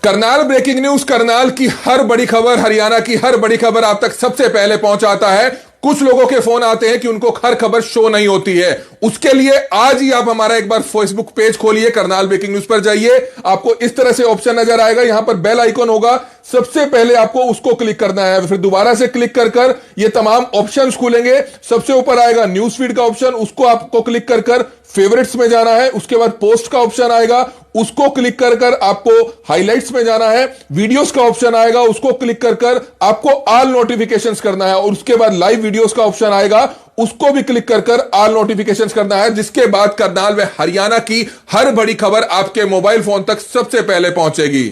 Karnal breaking news, Karnal की हर बड़ी खबर, हरियाणा की हर बड़ी खबर आप तक सबसे पहले पहुंचाता है। कुछ लोगों के फोन आते हैं कि उनको हर खबर शो नहीं होती है। उसके लिए आज ही आप हमारा एक बार फेसबुक पेज खोलिए, करनाल ब्रेकिंग न्यूज पर जाइए। आपको इस तरह से ऑप्शन नजर आएगा, यहां पर बेल आइकन होगा, सबसे पहले आपको उसको क्लिक करना है। फिर दोबारा से क्लिक कर ये तमाम ऑप्शंस खुलेंगे। सबसे ऊपर आएगा न्यूज फीड का ऑप्शन, उसको आपको क्लिक कर फेवरेट्स में जाना है। उसके बाद पोस्ट का ऑप्शन आएगा, उसको क्लिक कर आपको हाइलाइट्स में जाना है। वीडियोस का ऑप्शन आएगा, उसको क्लिक कर आपको ऑल नोटिफिकेशंस करना है। और उसके बाद लाइव वीडियोस का ऑप्शन आएगा, उसको भी क्लिक कर ऑल नोटिफिकेशंस करना है। जिसके बाद करनाल व हरियाणा की हर बड़ी खबर आपके मोबाइल फोन तक सबसे पहले पहुंचेगी।